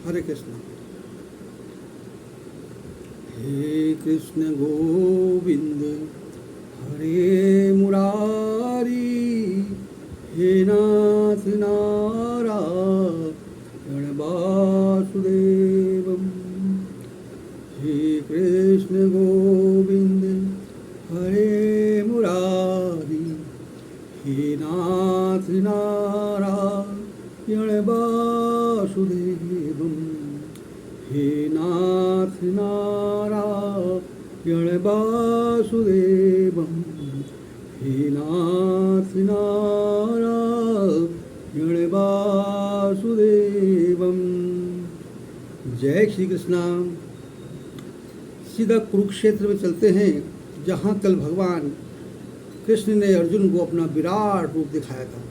हरे कृष्ण। हे कृष्ण गोविंद हरे मुरारी, हे नाथ नारायण वासुदेवम। हे कृष्ण गोविंद हरे मुरारी, हे नाथ नारायण वासुदेवम। हे नाथ नारायण वासुदेवम। हे नाथ नारायण वासुदेवम। जय श्री कृष्णा। सीधा कुरुक्षेत्र में चलते हैं, जहाँ कल भगवान कृष्ण ने अर्जुन को अपना विराट रूप दिखाया था।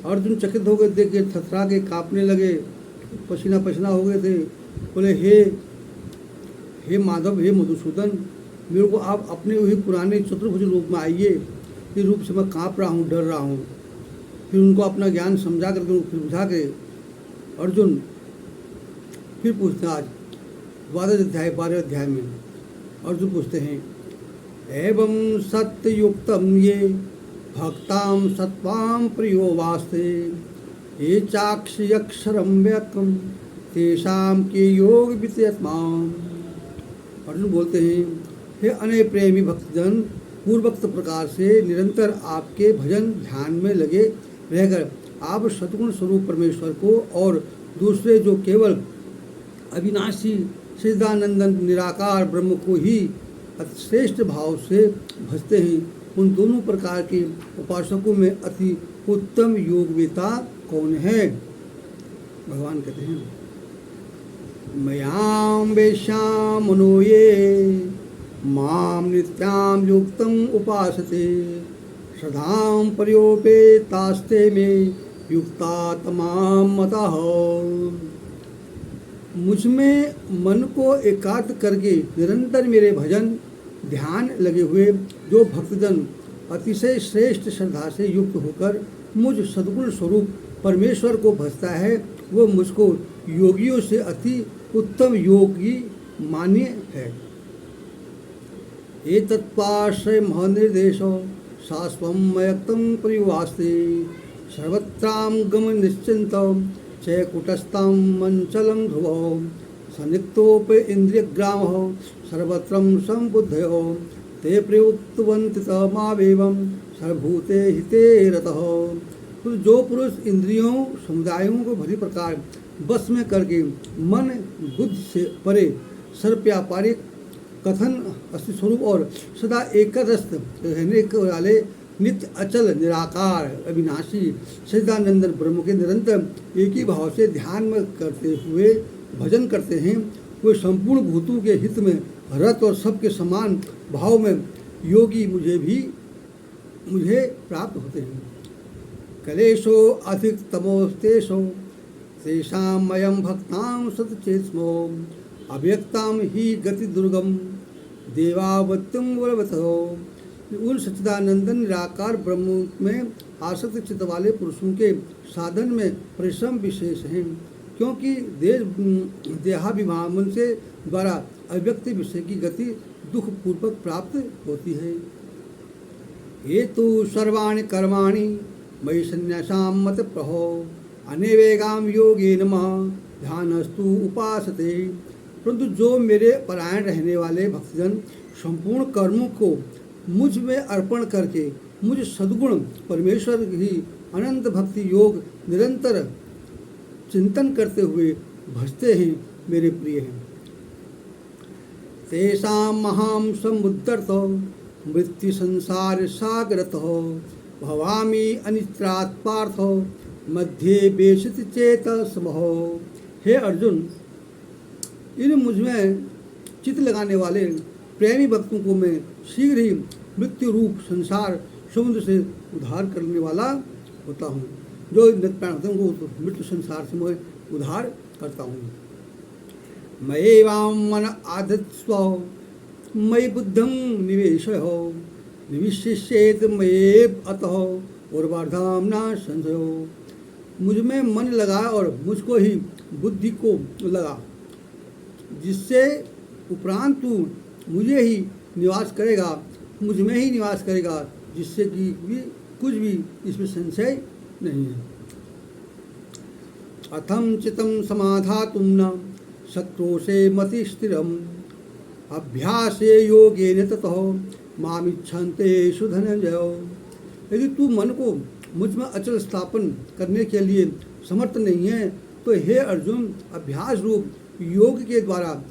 अर्जुन चकित हो गए, देख के थरथरा के कांपने लगे, पसीना पसीना हो गए थे। बोले हे माधव, हे मधुसूदन, मेरे को आप अपने वही पुराने चतुर्भुज रूप में आइए। इस रूप से मैं काँप रहा हूँ, डर रहा हूँ। फिर उनको अपना ज्ञान समझा करके उनको फिर बुझा के अर्जुन फिर पूछते हैं, आज 12 अध्याय में अर्जुन पूछते हैं, एवं सत्ययुक्तम ये भक्ताम सत्वाम प्रियो वास्ते, ये चाक्षरम व्यक्तम तेषाम के योग वित्तमाम। अर्जुन बोलते हैं, हे अनय प्रेमी भक्तजन, पूर्वोक्त प्रकार से निरंतर आपके भजन ध्यान में लगे रहकर आप सद्गुण स्वरूप परमेश्वर को और दूसरे जो केवल अविनाशी सच्चिदानंद निराकार ब्रह्म को ही श्रेष्ठ भाव से भजते हैं, उन दोनों प्रकार के उपासकों में अति उत्तम योगवेता कौन है? भगवान कहते हैं, मयाम वेश्याम मनो ये माम नित्याम युक्तम उपासते, श्रद्धाम पर्योपेतास्ते में युक्ता तमाम मतः। मुझ में मन को एकाग्र करके निरंतर मेरे भजन ध्यान लगे हुए जो भक्तजन अतिशय श्रेष्ठ श्रद्धा से युक्त होकर मुझ सद्गुण स्वरूप परमेश्वर को भजता है, वो मुझको योगियों से अति उत्तम योगी मान्य है। ये तत्पाश्रय महनिर्देशो शाश्वम मयक्तम परिवास्ते, सर्वत्राम गम निश्चिंतम चैकुटस्थं मंचलं ध्रुवो, सनिक्तोप इंद्रियग्राम सर्वत्रं संबुद्धयो, ते प्रयुक्तवन्ति तमावेवं सर्वभूते हिते रतः। तो जो पुरुष इंद्रियों समुदायों को भली प्रकार बस में करके मन बुद्धि से परे सर्वव्यापारिक कथन अस्तित्व स्वरूप और सदा एकरस्त रहने वाले नित्य अचल निराकार अविनाशी सच्चिदानंद ब्रह्म के निरंतर एक ही भाव से ध्यान में करते हुए भजन करते हैं, वे संपूर्ण भूतों के हित में रत और सबके समान भाव में योगी मुझे प्राप्त होते हैं। कलेशो अधिक तमोस्तेषो तेषां मयं भक्तां सतचेतसो, अव्यक्तां ही गति दुर्गम देवावत्यं वरवतो। उन सच्चिदानंदन निराकार ब्रह्म में आसक्त चित्त वाले पुरुषों के साधन में परिश्रम विशेष हैं, क्योंकि देहाभिमान से द्वारा अव्यक्त विषय की गति दुख पूर्वक प्राप्त होती है। ये तो सर्वाणि कर्माणि मयि संन्यासां मत प्रहो, अनेवेगाम योगे नमः ध्यानस्तु उपासते। परंतु जो मेरे परायण रहने वाले भक्तजन संपूर्ण कर्मों को मुझ में अर्पण करके मुझ सद्गुण परमेश्वर ही अनंत भक्ति योग निरंतर चिंतन करते हुए भजते हैं, मेरे प्रिय हैं। तेषां महां समुद्धर्तो मृत्यु संसार सागरतो, भवामि अनित्रात् पार्थो मध्ये बेशित चेतसमहो। हे अर्जुन, इन मुझमें चित्त लगाने वाले प्रेमी भक्तों को मैं शीघ्र ही मृत्यु रूप संसार समुद्र से उद्धार करने वाला होता हूँ। जो नित्य होते हैं उनको मृत्यु संसार से मैं उद्धार करता हूँ। मयेवां मन आधत्स्व मयि बुद्धं निवेशयो, निविशिष्येत मयेव अतः उर्वार्धाम न संशयो। मुझ में मन लगाए और मुझको ही बुद्धि को लगा, जिससे उपरांत तू मुझे ही निवास करेगा, मुझ में ही निवास करेगा, जिससे कि भी कुछ भी इसमें संशय नहीं है। अथम चितम समाधातुम न शत्रुषे मति स्थिरम अभ्यासे योगेन ततो मामिच्छन्ते धनंजय। यदि तू मन को मुझ में अचल स्थापन करने के लिए समर्थ नहीं है तो हे अर्जुन, अभ्यास रूप योग के द्वारा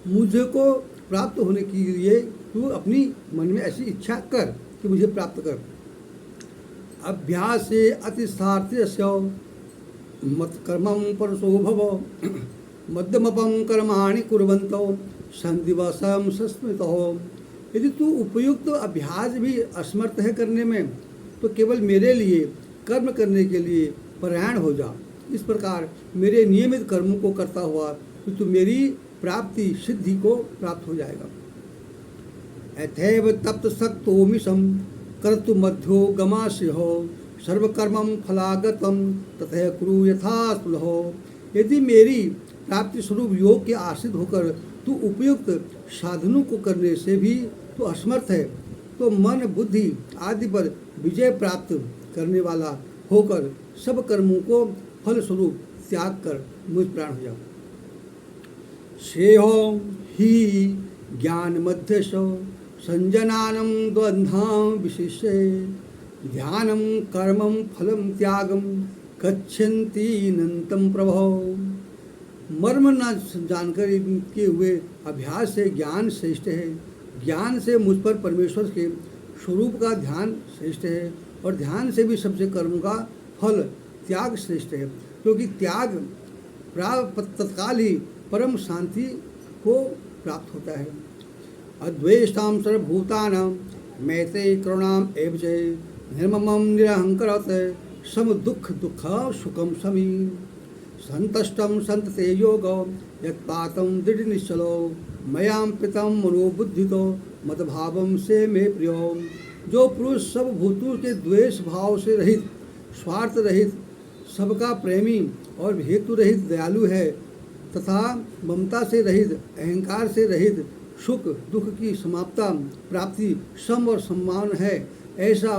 मुझको प्राप्त होने के लिए तू अपनी मन में ऐसी इच्छा कर कि मुझे प्राप्त कर। अभ्यास से अतिस्थार्थ्य मत कर्मं परसो भव मध्यमपम कर्माणि कुर्वन्तो संदिवसम सस्मितो। यदि तू उपयुक्त अभ्यास भी असमर्थ है करने में तो केवल मेरे लिए कर्म करने के लिए परायण हो जा। इस प्रकार मेरे नियमित कर्मों को करता हुआ तो तू मेरी प्राप्ति सिद्धि को प्राप्त हो जाएगा। अथैव तप्त सक्तोमिशम कर्तु मध्यो गमास्यो सर्वकर्मं फलागतम तथा कुरु यथा स्पृहो। यदि मेरी प्राप्ति स्वरूप योग के आश्रित होकर तू उपयुक्त साधनों को करने से भी तो असमर्थ है तो मन बुद्धि आदि पर विजय प्राप्त करने वाला होकर सब कर्मों को फल स्वरूप त्याग कर मुझ प्राण हो जाओ। श्रेयो ही ज्ञान मध्यश संजनानम द्वंद्वाम विशिष्य ध्यानम कर्मम फलम त्यागम गच्छन्ति नंतम प्रभो। मर्म न जानकर के हुए अभ्यास से ज्ञान श्रेष्ठ है, ज्ञान से मुझ पर परमेश्वर के स्वरूप का ध्यान श्रेष्ठ है और ध्यान से भी सबसे कर्मों का फल त्याग श्रेष्ठ है, क्योंकि त्याग प्राप्त तत्काल ही परम शांति को प्राप्त होता है। अद्वेष्टाम सर्वभूतानां मैत्रेय करुणाम एव च निर्ममं निरहंकरत सम दुख दुख सुखम समी संतष्टम संतते योगो यत्पातं दृढ़ निश्चलो मयाम पितम मनोबुद्धितो मतभावम से मे प्रियो। जो पुरुष सब भूतों के द्वेष भाव से रहित, स्वार्थ रहित, सबका प्रेमी और हेतु रहित दयालु है तथा ममता से रहित, अहंकार से रहित, सुख दुख की समाप्ता प्राप्ति सम और सम्मान है, ऐसा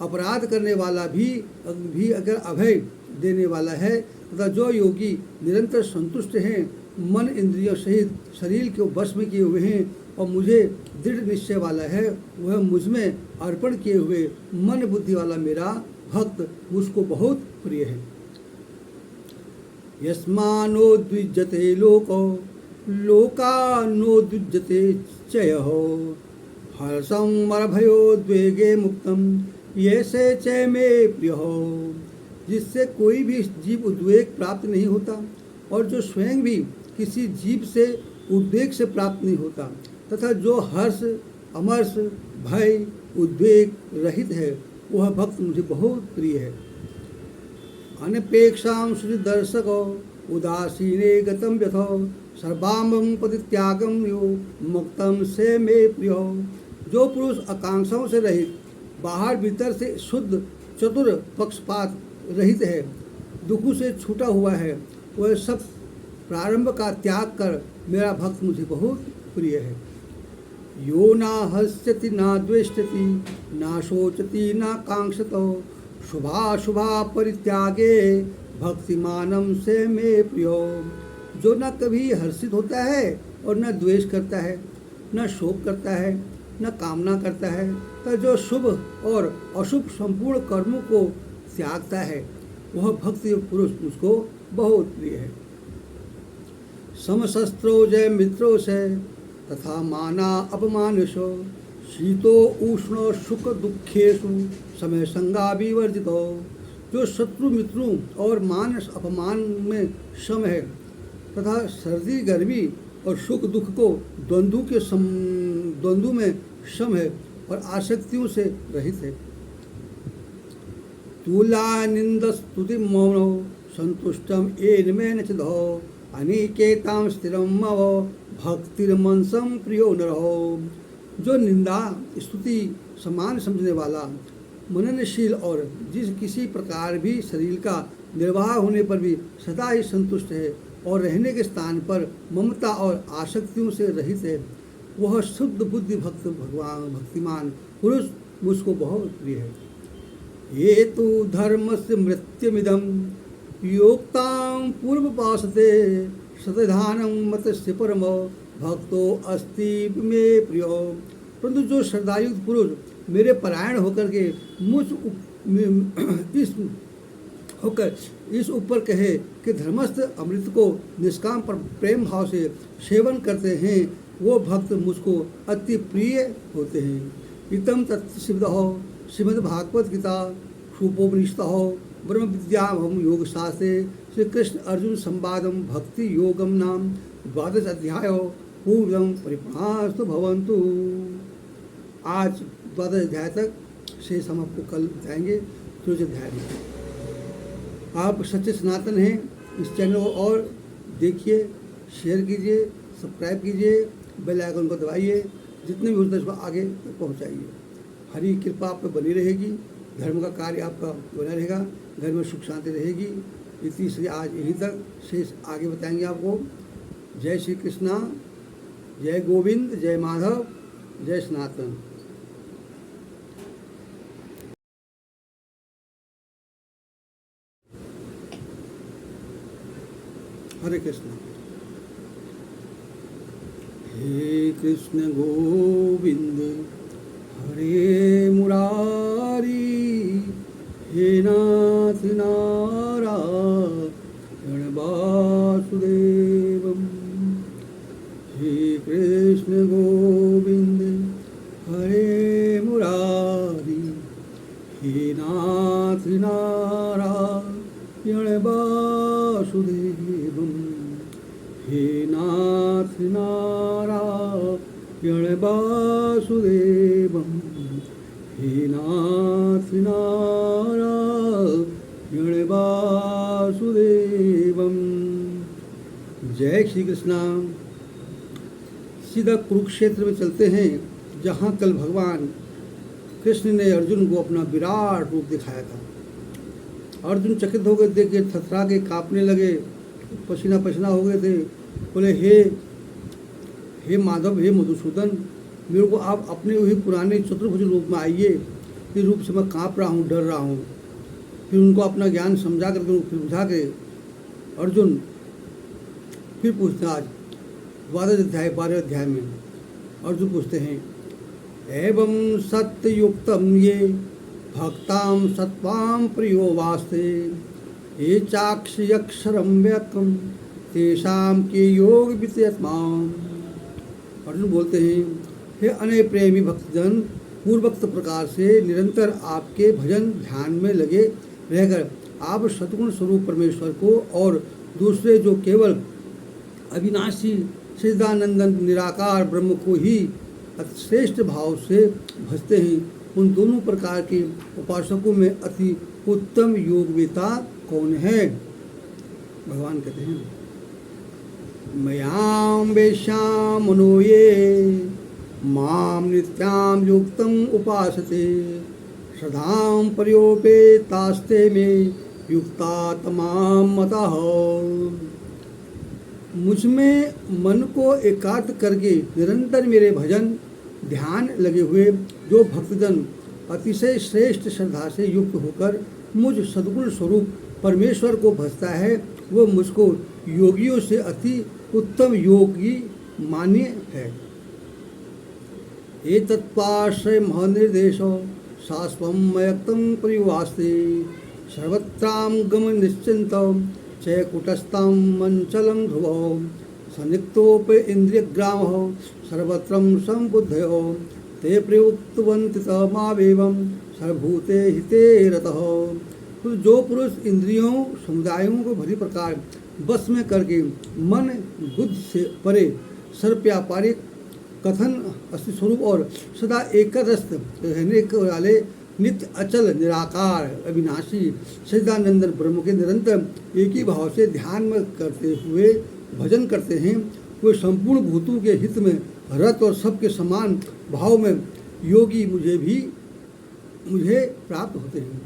अपराध करने वाला भी अगर अभय देने वाला है तथा जो योगी निरंतर संतुष्ट हैं, मन इंद्रियों सहित शरीर के वश में किए हुए हैं और मुझे दृढ़ निश्चय वाला है, वह मुझ में अर्पण किए हुए मन बुद्धि वाला मेरा भक्त मुझको बहुत प्रिय है। यस्मानो द्विजते लोको लोकानोद्विजते चयो हर्षं मरभयोद्वेगे मुक्तम ये से च मे प्रिय हो। जिससे कोई भी जीव उद्वेग प्राप्त नहीं होता और जो स्वयं भी किसी जीव से उद्वेग से प्राप्त नहीं होता तथा जो हर्ष अमर्ष भय उद्वेग रहित है, वह भक्त मुझे बहुत प्रिय है। अनपेक्षां श्री दर्शको उदासीने गतम व्यथो सर्वांगं परित्यागं यो मुक्तम से मे प्रियो। जो पुरुष आकांक्षाओं से रहित, बाहर भीतर से शुद्ध, चतुर, पक्षपात रहित है, दुखों से छूटा हुआ है, वह सब प्रारंभ का त्याग कर मेरा भक्त मुझे बहुत प्रिय है। यो ना हस्यति ना द्वेष्टति ना शोचति ना कांक्षतो शुभाशुभा परित्यागे भक्तिमानम से मे प्रियो। जो न कभी हर्षित होता है और न द्वेष करता है, न शोक करता है, न कामना करता है, तो जो शुभ और अशुभ संपूर्ण कर्मों को त्यागता है, वह भक्ति पुरुष मुझको बहुत प्रिय है। समशस्त्रो जय मित्रों से तथा माना अपमानुषो शीतो उष्णो सुख दुखेशु समय संगा विवर्जितो। जो शत्रु मित्रों और मान अपमान में सम है तथा सर्दी गर्मी और सुख दुख को द्वंद्व में सम है और आसक्तियों से रहित है। तुला निंदस्तुति मौनो संतुष्टम एन में नचदो अनिकेताम स्थिरम मव भक्तिर्मनसम प्रियो नरहो। जो निंदा स्तुति समान समझने वाला, मननशील और जिस किसी प्रकार भी शरीर का निर्वाह होने पर भी सदा ही संतुष्ट है और रहने के स्थान पर ममता और आसक्तियों से रहित है, वह शुद्ध बुद्धि भक्तिमान पुरुष मुझको बहुत प्रिय है। ये तो धर्म से मृत्युमिदम योक्तां पूर्वपासते सतधानम मत से परम भक्तो अस्ति मे प्रियो। परंतु जो श्रद्धायुक्त पुरुष मेरे परायण होकर के इस ऊपर कहे कि धर्मस्थ अमृत को निष्काम पर प्रेम भाव से सेवन करते हैं, वो भक्त मुझको अति प्रिय होते हैं। इतम तत्सिद्ध हो श्रीमद् भागवत गीता सूपोपनिषद हो ब्रह्म विद्या हम योग शास्त्रे श्री कृष्ण अर्जुन संवादम भक्ति योगम नाम 12 अध्याय पूर्णम परिपूर्णास्तु भवन्तु। आज 12 अध्याय तक शेष हम आपको कल बताएंगे। 13 अध्याय में आप सच्चे सनातन हैं, इस चैनल को और देखिए, शेयर कीजिए, सब्सक्राइब कीजिए, बेल आइकन को दबाइए, जितने भी होते हैं उसको आगे तक पहुँचाइए। हरी कृपा आप पर बनी रहेगी, धर्म का कार्य आपका बना रहेगा, घर में सुख शांति रहेगी। इसलिए आज यहीं तक, शेष आगे बताएंगे आपको। जय श्री कृष्णा, जय गोविंद, जय माधव, जय सनातन। हरे कृष्ण। हे कृष्ण गोविंद हरे मुरारी, हे नाथ नारायण वासुदेवम। हे कृष्ण गोविंद हरे मुरारी, हे नाथ नारायण वासुदेवम। हे नाथ नारायण वासुदेवम। हे नाथ नारायण वासुदेवम। जय श्री कृष्णा। सीधा कुरुक्षेत्र में चलते हैं, जहाँ कल भगवान कृष्ण ने अर्जुन को अपना विराट रूप दिखाया था। अर्जुन चकित हो गए, देख के थरथरा के कांपने लगे, पसीना पसीना हो गए थे। बोले हे माधव, हे मधुसूदन, मेरे को आप अपने वही पुराने चतुर्भुज रूप में आइए। इस रूप से मैं काँप रहा हूँ, डर रहा हूँ। फिर उनको अपना ज्ञान समझा करके फिर बुझा के अर्जुन फिर पूछते हैं। आज 12 अध्याय में अर्जुन पूछते हैं, एवं सत्ययुक्तम ये भक्ताम सत्वाम प्रियो वास्ते, ये चाक्षरम व्यक्तम तेषाम के योग वित्तमाम। अर्जुन बोलते हैं, हे अनय प्रेमी भक्तजन, पूर्वोक्त प्रकार से निरंतर आपके भजन ध्यान में लगे रहकर आप सद्गुण स्वरूप परमेश्वर को और दूसरे जो केवल अविनाशी सच्चिदानंदन निराकार ब्रह्म को ही श्रेष्ठ भाव से भजते हैं, उन दोनों प्रकार के उपासकों में अति उत्तम योगवेता कौन है? भगवान कहते हैं, मयाम वेश्याम मनो ये माम नित्याम युक्तम उपासते, श्रद्धाम पर्योपेतास्ते में युक्ता तमाम मतः। मुझ में मन को एकाग्र करके निरंतर मेरे भजन ध्यान लगे हुए जो भक्तजन अतिशय श्रेष्ठ श्रद्धा से युक्त होकर मुझ सद्गुण स्वरूप परमेश्वर को भजता है, वो मुझको योगियों से अति उत्तम योगी मान्य है। ये तत्पाश्रय महनिर्देशो शाश्वतं मयक्तं परिवास्ते, सर्वत्रां गम निश्चिन्तं चैकुटस्थं मंचलं ध्रुवो, सनिक्तोप इंद्रियग्रामः सर्वत्र संबुद्धयो, ते प्रयुक्तवन्ति तमावेवं सर्वभूते हिते रतः। तो जो पुरुष इंद्रियों समुदायों को भली प्रकार बस में करके मन बुद्धि से परे सर्वव्यापारिक कथन अस्ति स्वरूप और सदा एकरस्त रहने वाले नित्य अचल निराकार अविनाशी सच्चिदानंदन ब्रह्म के निरंतर एक ही भाव से ध्यान में करते हुए भजन करते हैं, वे संपूर्ण भूतों के हित में रत और सबके समान भाव में योगी मुझे प्राप्त होते हैं।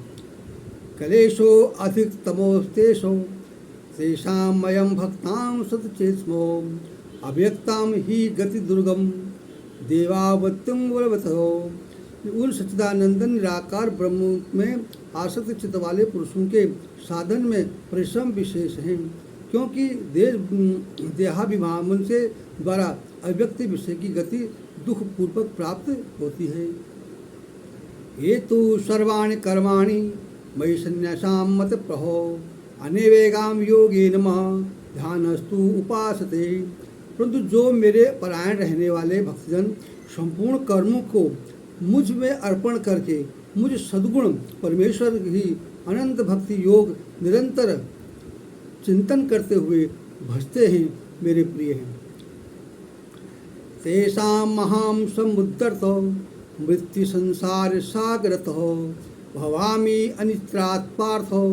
कलेशो अधिक तमोस्तेषो तेषां मयं भक्तां सतचेतसो अव्यक्तां ही गति दुर्गम देवावत्यं वरवतो। उन सच्चिदानंदन निराकार ब्रह्म में आसक्त चित्त वाले पुरुषों के साधन में परिश्रम विशेष हैं, क्योंकि देहाभिमान से द्वारा अव्यक्त विषय की गति दुख पूर्वक प्राप्त होती है। ये तो सर्वाणि कर्माणि मयि संन्यासां मत प्रहो अनेवेगाम योगेन ध्यानस्तु उपासते। परंतु जो मेरे परायण रहने वाले भक्तजन संपूर्ण कर्मों को मुझ में अर्पण करके मुझ सद्गुण परमेश्वर ही अनंत भक्ति योग निरंतर चिंतन करते हुए भजते हैं, मेरे प्रिय हैं। तेषां महां समुद्धर्तो मृत्यु संसार सागरतो भवामि अनित्रात् पार्थो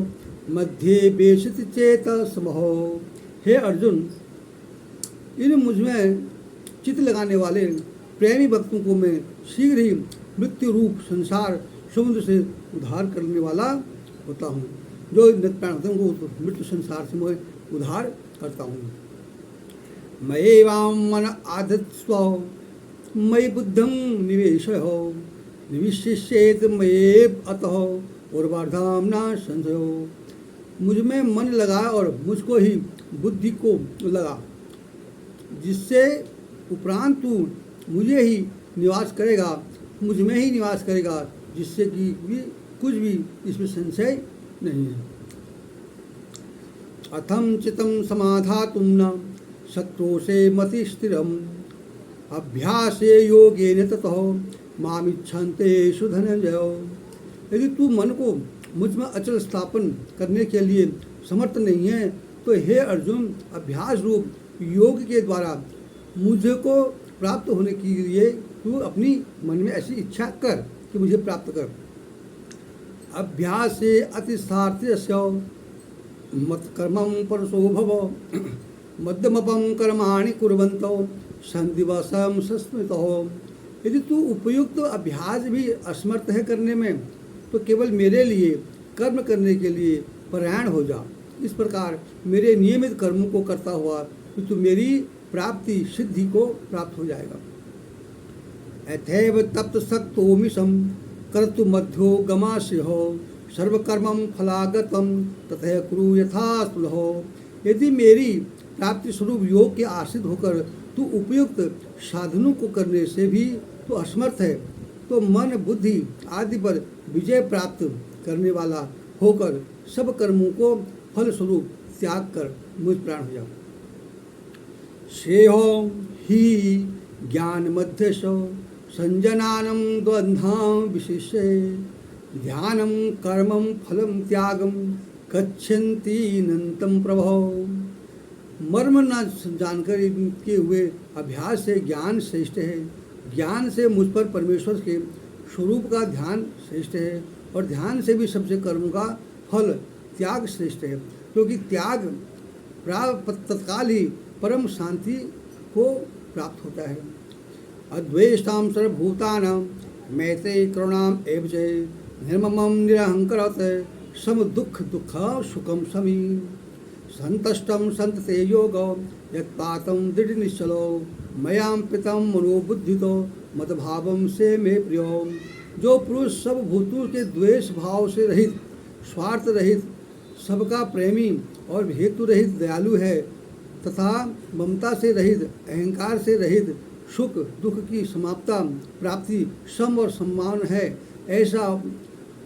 मध्ये बेशित चेतसमहो। हे अर्जुन, इन मुझमें चित्त लगाने वाले प्रेमी भक्तों को मैं शीघ्र ही मृत्यु रूप संसार समुद्र से उद्धार करने वाला होता हूँ। जो नित्य होते हैं उनको मृत्यु संसार से मैं उद्धार करता हूँ। मयेवां मन आधत्स्व मयि बुद्धं निवेशयो निविशिष्येत मयेव अतः उर्वार्धाम न संशयो। मुझ में मन लगा और मुझको ही बुद्धि को लगा, जिससे उपरांत तू मुझे ही निवास करेगा, मुझ में ही निवास करेगा, जिससे कि भी कुछ भी इसमें संशय नहीं है। अथम चितम समाधातुम न शत्रुषे मति स्थिरम अभ्यासे योगेन ततो मामिच्छन्ते धनंजयो। यदि तू मन को मुझ में अचल स्थापन करने के लिए समर्थ नहीं है तो हे अर्जुन, अभ्यास रूप योग के द्वारा मुझे को प्राप्त होने के लिए तू अपनी मन में ऐसी इच्छा कर कि मुझे प्राप्त कर। अभ्यास से अतिसार्थ्य मत कर्मं परसो भव मध्यमपम कर्माणि कुर्वन्तो संदिवसम सस्मृतो। यदि तू उपयुक्त अभ्यास भी असमर्थ है करने में तो केवल मेरे लिए कर्म करने के लिए परायण हो जा। इस प्रकार मेरे नियमित कर्मों को करता हुआ तो तू मेरी प्राप्ति सिद्धि को प्राप्त हो जाएगा। अथैव तप्त सक्तोमिशम कर्तु मध्यो गमास्यो सर्वकर्मं फलागतम तथा कुरु यथा स्पृहो। यदि मेरी प्राप्ति स्वरूप योग के आश्रित होकर तू उपयुक्त साधनों को करने से भी तू असमर्थ है तो मन बुद्धि आदि पर विजय प्राप्त करने वाला होकर सब कर्मों को फल स्वरूप त्याग कर मुझ प्राण हो जाओ। श्रेयो ही ज्ञान मध्यश संजनानम द्वंद्वां विशिष्य ध्यानम कर्मम फलम त्यागम गच्छन्ति नंतम प्रभो। मर्म न जानकर के हुए अभ्यास से ज्ञान श्रेष्ठ है, ज्ञान से मुझ पर परमेश्वर के स्वरूप का ध्यान श्रेष्ठ है और ध्यान से भी सबसे कर्मों का फल त्याग श्रेष्ठ है, क्योंकि त्याग तत्काल ही परम शांति को प्राप्त होता है। अद्वेष्टां सर्वभूतानां मैत्रेयी करुणाम एव च निर्ममं निरहंकरत सम दुख दुख सुखम समी संतष्टम संतते योगो यत्पातं दृढ़ निश्चलो मयां पितम मनोबुद्धितो मतभावम से मे प्रियो। जो पुरुष सब भूतों के द्वेष भाव से रहित, स्वार्थ रहित, सबका प्रेमी और हेतु रहित दयालु है तथा ममता से रहित, अहंकार से रहित, सुख दुख की समाप्ता प्राप्ति सम और सम्मान है, ऐसा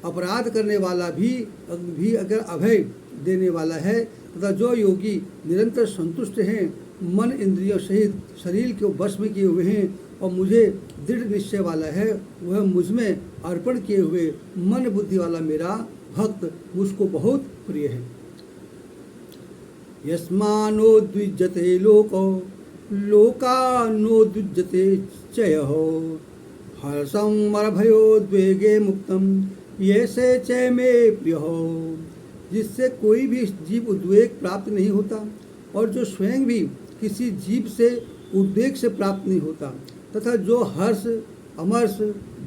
अपराध करने वाला भी अगर अभय देने वाला है तथा जो योगी निरंतर संतुष्ट हैं, मन इंद्रियों सहित शरीर के वश में किए हुए हैं और मुझे दृढ़ निश्चय वाला है, वह मुझ में अर्पण किए हुए मन बुद्धि वाला मेरा भक्त मुझको बहुत प्रिय है। यस्मानो द्विजते लोको लोकानोद्विजते चयो हर्षं मरभयोद्वेगे मुक्तम ये से च मे प्रिय हो। जिससे कोई भी जीव उद्वेग प्राप्त नहीं होता और जो स्वयं भी किसी जीव से उद्वेग से प्राप्त नहीं होता तथा जो हर्ष अमर्ष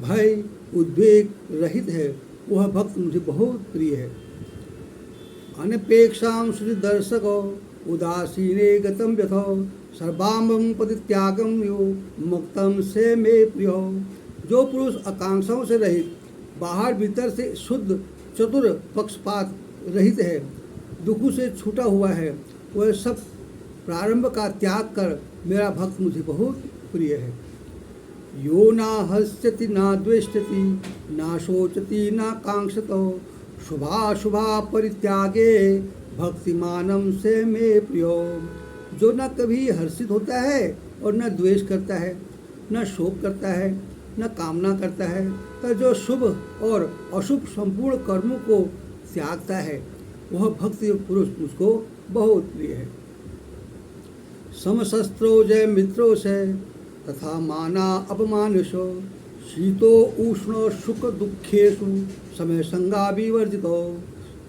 भय उद्वेग रहित है, वह भक्त मुझे बहुत प्रिय है। अनपेक्षां श्रुति दर्शको उदासीने गतम व्यथो सर्वांगम परित्यागम यो मुक्तम से मे प्रियो। जो पुरुष आकांक्षाओं से रहित, बाहर भीतर से शुद्ध, चतुर, पक्षपात रहित है, दुखों से छूटा हुआ है, वह सब प्रारंभ का त्याग कर मेरा भक्त मुझे बहुत प्रिय है। यो ना हस्यति ना द्वेष्टति ना शोचति ना कांक्षतो शुभाशुभा परित्यागे भक्तिमानम से मे प्रियो। जो न कभी हर्षित होता है और न द्वेष करता है, न शोक करता है, न कामना करता है, तो जो शुभ और अशुभ संपूर्ण कर्मों को त्यागता है, वह भक्ति पुरुष मुझको बहुत प्रिय है। समशस्त्रो जय मित्रों से तथा माना अपमानुषो शीतो उष्ण सुख दुखेशु समय संगा विवर्जितो।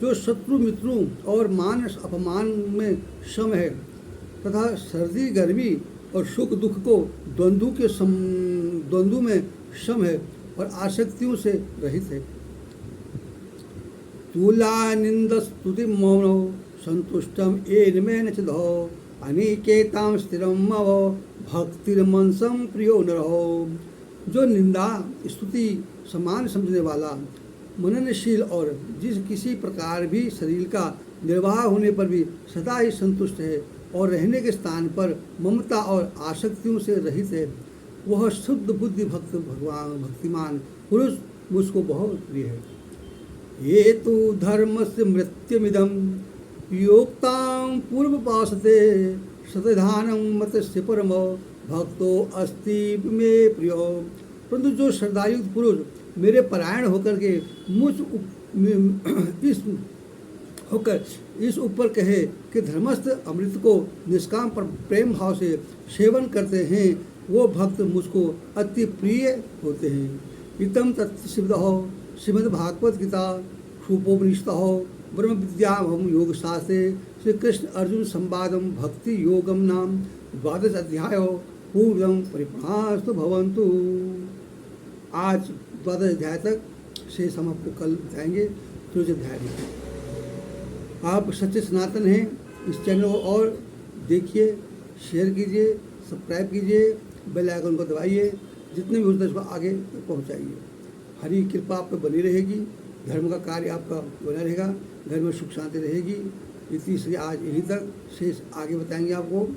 जो शत्रु मित्रों और मान अपमान में सम है तथा सर्दी गर्मी और सुख दुख को द्वंद्व में सम है और आसक्तियों से रहित है। तुला निंद स्तुति मौनो संतुष्टम एन में न चिदो अनिकेताम स्थिरम मव भक्तिर्मनसम प्रियो नरहो। जो निंदा स्तुति समान समझने वाला, मननशील और जिस किसी प्रकार भी शरीर का निर्वाह होने पर भी सदा ही संतुष्ट है और रहने के स्थान पर ममता और आसक्तियों से रहित है, वह शुद्ध बुद्धि भक्तिमान पुरुष मुझको बहुत प्रिय है। ये तो धर्म से मृत्युमिदम योक्तां पूर्वपासते सतधानम मत से परम भक्तो अस्ति में प्रियो। परंतु जो श्रद्धायुक्त पुरुष मेरे परायण होकर के इस ऊपर कहे कि धर्मस्थ अमृत को निष्काम पर प्रेम भाव से सेवन करते हैं, वो भक्त मुझको अति प्रिय होते हैं। इतम तत्सिद्ध हो श्रीमद् भागवत गीता सूपोपनिषद हो ब्रह्म विद्या हम योग शास्त्रे श्री कृष्ण अर्जुन संवादम भक्ति योगम नाम द्वादश अध्याय पूर्वम परिपास्तु भवन्तु। आज द्वादश अध्याय तक शेष हम आपको कल बताएंगे त्रयोदश अध्याय में। आप सच्चे सनातन हैं, इस चैनल को और देखिए, शेयर कीजिए, सब्सक्राइब कीजिए, बेल आइकन को दबाइए, जितने भी होते हैं उसको आगे तक पहुँचाइए। हरी कृपा आप पर बनी रहेगी, धर्म का कार्य आपका बना रहेगा, घर में सुख शांति रहेगी। इसलिए आज यहीं तक, शेष आगे बताएंगे आपको।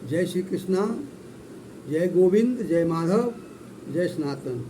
जय श्री कृष्णा, जय गोविंद, जय माधव, जय सनातन।